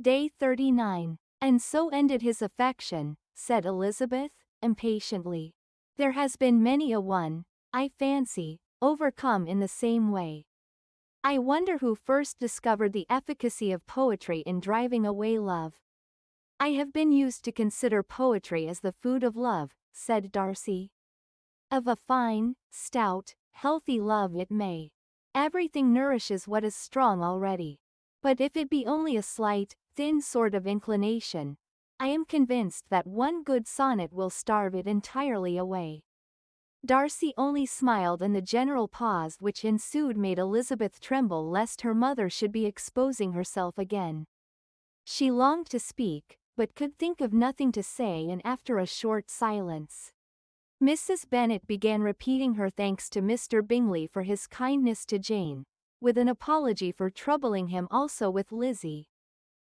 Day 39. And so ended his affection, said Elizabeth, impatiently. There has been many a one, I fancy, overcome in the same way. I wonder who first discovered the efficacy of poetry in driving away love. I have been used to consider poetry as the food of love, said Darcy. Of a fine, stout, healthy love it may. Everything nourishes what is strong already. But if it be only a slight, thin sort of inclination, I am convinced that one good sonnet will starve it entirely away. Darcy only smiled, and the general pause which ensued made Elizabeth tremble lest her mother should be exposing herself again. She longed to speak, but could think of nothing to say, and after a short silence, Mrs. Bennet began repeating her thanks to Mr. Bingley for his kindness to Jane, with an apology for troubling him also with Lizzie.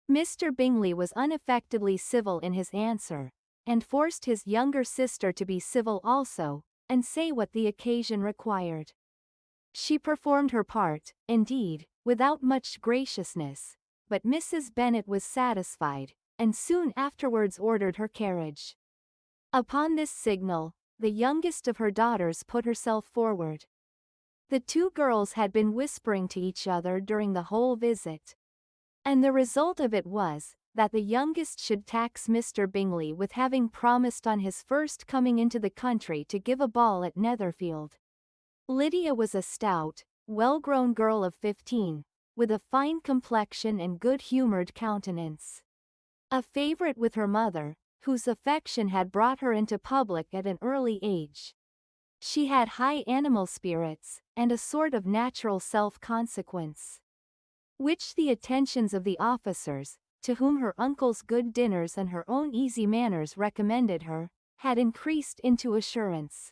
Mr. Bingley was unaffectedly civil in his answer, and forced his younger sister to be civil also, and say what the occasion required. She performed her part, indeed, without much graciousness, but Mrs. Bennet was satisfied, and soon afterwards ordered her carriage. Upon this signal, the youngest of her daughters put herself forward. The two girls had been whispering to each other during the whole visit, and the result of it was that the youngest should tax Mr. Bingley with having promised on his first coming into the country to give a ball at Netherfield. Lydia was a stout, well-grown girl of 15, with a fine complexion and good-humoured countenance. A favourite with her mother, whose affection had brought her into public at an early age. She had high animal spirits, and a sort of natural self-consequence, which the attentions of the officers, to whom her uncle's good dinners and her own easy manners recommended her, had increased into assurance.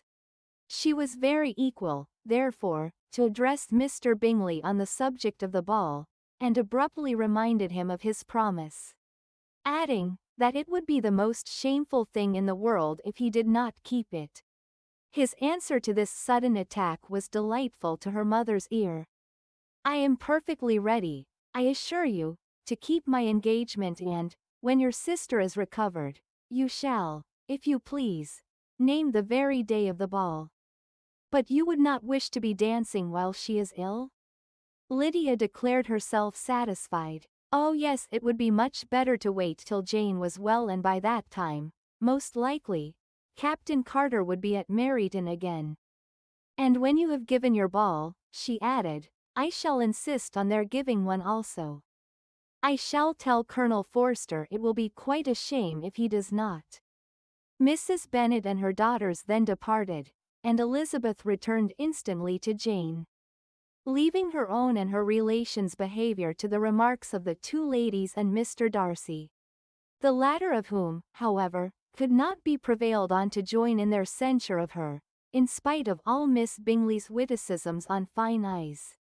She was very equal, therefore, to address Mr. Bingley on the subject of the ball, and abruptly reminded him of his promise, adding, that it would be the most shameful thing in the world if he did not keep it. His answer to this sudden attack was delightful to her mother's ear. I am perfectly ready, I assure you, to keep my engagement, and, when your sister is recovered, you shall, if you please, name the very day of the ball. But you would not wish to be dancing while she is ill? Lydia declared herself satisfied. Oh yes, it would be much better to wait till Jane was well, and by that time, most likely, Captain Carter would be at Meryton again. And when you have given your ball, she added, I shall insist on their giving one also. I shall tell Colonel Forster it will be quite a shame if he does not. Mrs. Bennet and her daughters then departed, and Elizabeth returned instantly to Jane, leaving her own and her relations' behaviour to the remarks of the two ladies and Mr. Darcy, the latter of whom, however, could not be prevailed on to join in their censure of her, in spite of all Miss Bingley's witticisms on fine eyes.